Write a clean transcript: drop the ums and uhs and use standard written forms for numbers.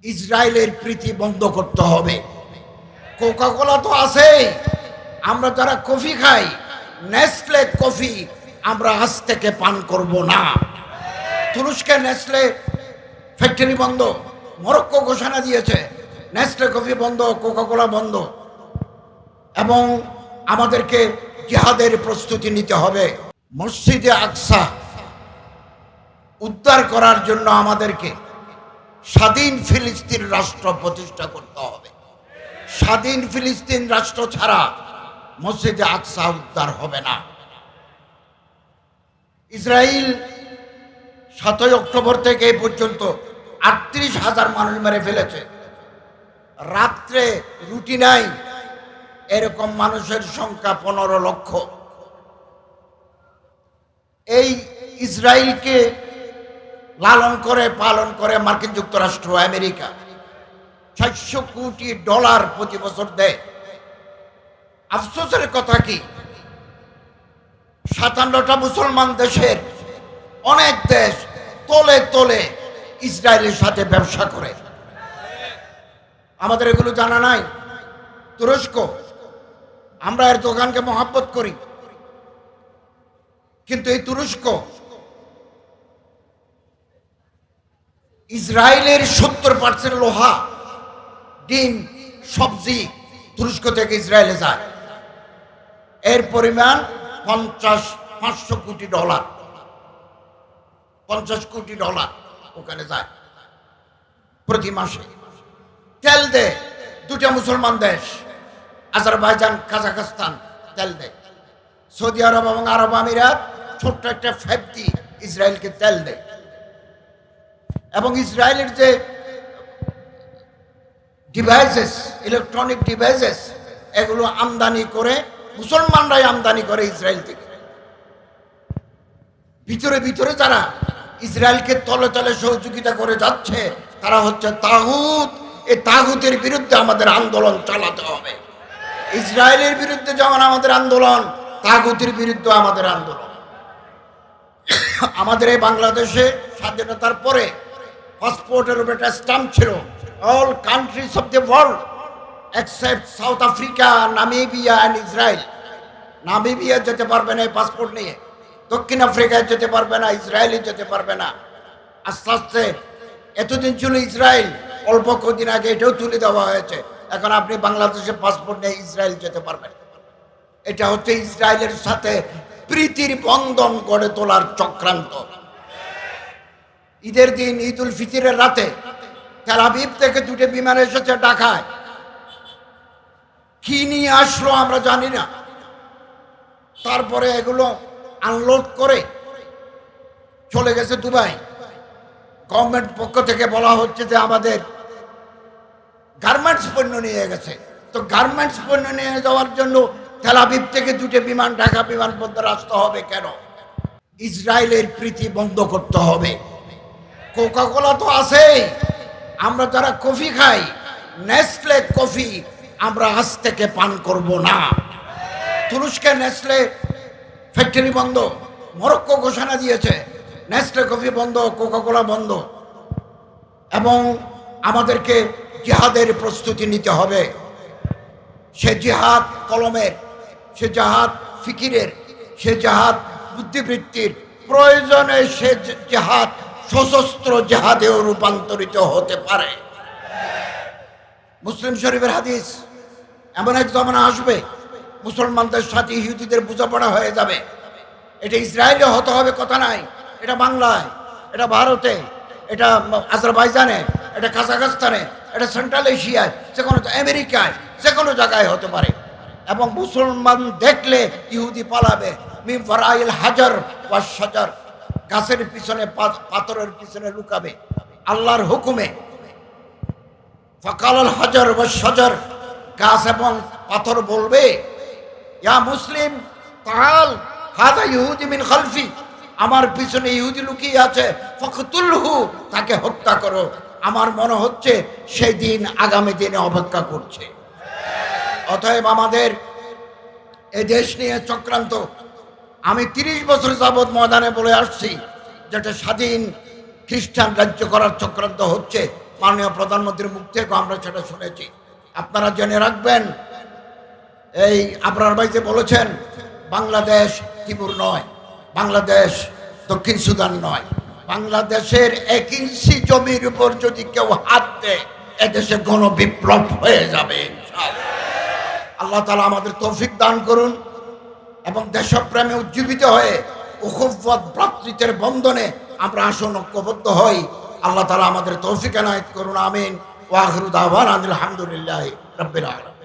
ইসরায়েলের প্রীতি বন্ধ করতে হবে। কোকা কোলা তো আছেই, আমরা যারা কফি খাই নেসলে কফি আমরা আজ থেকে পান করব না। তুরস্কে নেসলে ফ্যাক্টরি বন্ধ, মরক্কো ঘোষণা দিয়েছে নেসলে কফি বন্ধ, কোকা কোলা বন্ধ। এবং আমাদেরকে জিহাদের প্রস্তুতি নিতে হবে। মসজিদে আকসা উদ্ধার করার জন্য আমাদেরকে স্বাধীন ফিলিস্তিন রাষ্ট্র প্রতিষ্ঠা করতে হবে। স্বাধীন ফিলিস্তিন রাষ্ট্র ছাড়া মসজিদে আকসা উদ্ধার হবে না। ইসরায়েল 7 অক্টোবর থেকে এই পর্যন্ত 38,000 মানুষ মেরে ফেলেছে। রাত্রে রুটি নাই এরকম মানুষের সংখ্যা 15 লক্ষ। এই ইসরায়েলকে লালন করে পালন করে মার্কিন যুক্তরাষ্ট্র, আমেরিকা $600 কোটি প্রতি বছর দেয়। আফসোসের কথা কি, 57টা মুসলমান দেশের অনেক দেশ তলে তলে ইসরায়েলের সাথে ব্যবসা করে। আমাদের এগুলো জানা নাই। তুরস্ক, আমরা এর দোকানকে মহাব্বত করি, কিন্তু এই তুরস্ক ইসরায়েলের 70% লোহা, ডিম, সবজি তুরস্ক থেকে ইসরায়েলে যায়। এর পরিমাণ $500 কোটি, $50 কোটি ওখানে যায় প্রতি মাসে। তেল দেয় 2টা মুসলমান দেশ, আজারবাইজান, কাজাখস্তান তেল দেয়। সৌদি আরব এবং আরব আমিরাত ছোট্ট একটা ফ্যাক্টরি ইসরায়েলকে তেল দেয়। এবং ইসরায়েলের যে ডিভাইসেস, ইলেকট্রনিক ডিভাইসেস, এগুলো আমদানি করে মুসলমানরাই আমদানি করে ইসরায়েল থেকে। ভিতরে ভিতরে যারা ইসরায়েলকে তলে তলে সহযোগিতা করে যাচ্ছে তারা হচ্ছে তাগুত। এই তাগুতের বিরুদ্ধে আমাদের আন্দোলন চালাতে হবে। ইসরায়েলের বিরুদ্ধে যেমন আমাদের আন্দোলন, তাগুতের বিরুদ্ধে আমাদের আন্দোলন। আমাদের এই বাংলাদেশে স্বাধীনতার পরে পাসপোর্টের উপর একটা স্ট্যাম্প ছিল, all countries of the world except south Africa, Namibia and Israel. Namibia যেতে পারবে না এই পাসপোর্ট নিয়ে, দক্ষিণ আফ্রিকায় যেতে পারবে না, ইসরায়েলে যেতে পারবে না। আস্তে আস্তে এতদিন ছিল ইসরায়েল, অল্প কদিন আগে এটাও তুলে দেওয়া হয়েছে। এখন আপনি বাংলাদেশের পাসপোর্ট নিয়ে ইসরায়েল যেতে পারবেন। এটা হচ্ছে ইসরায়েলের সাথে প্রীতির বন্ধন গড়ে তোলার চক্রান্ত। ঈদের দিন, ঈদ উল ফিতরের রাতে তেল আবিব থেকে 2টে বিমান এসেছে ঢাকায়। কি নিয়ে আসলো আমরা জানি না। তারপরে এগুলো আনলোড করে চলে গেছে দুবাই। গভর্নমেন্ট পক্ষ থেকে বলা হচ্ছে যে আমাদের গার্মেন্টস পণ্য নিয়ে গেছে। তো গার্মেন্টস পণ্য নিয়ে যাওয়ার জন্য তেল আবিব থেকে 2টে বিমান ঢাকা বিমানবন্দরে আসতে হবে কেন? ইসরায়েলের প্রীতি বন্ধ করতে হবে। কোকা কোলা তো আছেই, আমরা যারা কফি খাই নেসলে কফি আমরা আজ থেকে পান করব না। তুরস্কে নেসলে ফ্যাক্টরি বন্ধ, মরক্কো ঘোষণা দিয়েছে নেসলে কফি বন্ধ, কোকা কোলা বন্ধ। এবং আমাদেরকে জিহাদের প্রস্তুতি নিতে হবে। সে জিহাদ কলমের, সে জিহাদ ফিকিরের, সে জিহাদ বুদ্ধিবৃত্তির, প্রয়োজনে সে জিহাদ সশস্ত্র জিহাদেও রূপান্তরিত হতে পারে। মুসলিম শরীফের হাদিস, এমন এক জমানা আসবে মুসলমানদের সাথে ইহুদিদের বোঝাপড়া হয়ে যাবে। এটা ইসরায়েলে হতে হবে কথা নাই, এটা বাংলায়, এটা ভারতে, এটা আজারবাইজানে, এটা কাজাখস্তানে, এটা সেন্ট্রাল এশিয়ায়, যে কোনো আমেরিকায়, যে কোনো জায়গায় হতে পারে। এবং মুসলমান দেখলে ইহুদি পালাবে। মিন ওয়ারাইল হাজার ওয়া শাজার, গাছের পিছনে, পাথরের পিছনে লুকাবে। আল্লাহর হুকুমে ফাকালাল হাজার ওয়া শাজার, গাছ এবং পাথর বলবে ইয়া মুসলিম তাআল হাদা ইহুদি মিন খালফি, আমার পিছনে ইহুদি লুকিয়ে আছে, ফাকতুলহু, তাকে হত্যা করো। আমার মনে হচ্ছে সেই দিন আগামী দিনে অপেক্ষা করছে। অতএব আমাদের এই দেশ নিয়ে চক্রান্ত, আমি 30 বছর যাবৎ ময়দানে বলে আসছি যেটা স্বাধীন খ্রিস্টান রাজ্য করার চক্রান্ত হচ্ছে। মাননীয় প্রধানমন্ত্রীর মুখ থেকে আমরা সেটা শুনেছি। আপনারা জেনে রাখবেন, এই আবরার ভাই যে বলেছেন বাংলাদেশ তিমুর নয়, বাংলাদেশ দক্ষিণ সুদান নয়, বাংলাদেশের 1 ইঞ্চি জমির উপর যদি কেউ হাত দেয় এদেশে গণবিপ্লব হয়ে যাবে ইনশাআল্লাহ। আল্লাহ তাআলা আমাদের তৌফিক দান করুন এবং দেশপ্রেমে উজ্জীবিত হয়ে উখুওয়াত ভ্রাতৃত্বের বন্ধনে আমরা আসন ঐক্যবদ্ধ হই। আল্লাহ তাআলা আমাদের তৌফিক এনায়েত করুন, আমিন। ওয়া আখিরু দাওয়ানা আলহামদুলিল্লাহি রাব্বিল আলামিন।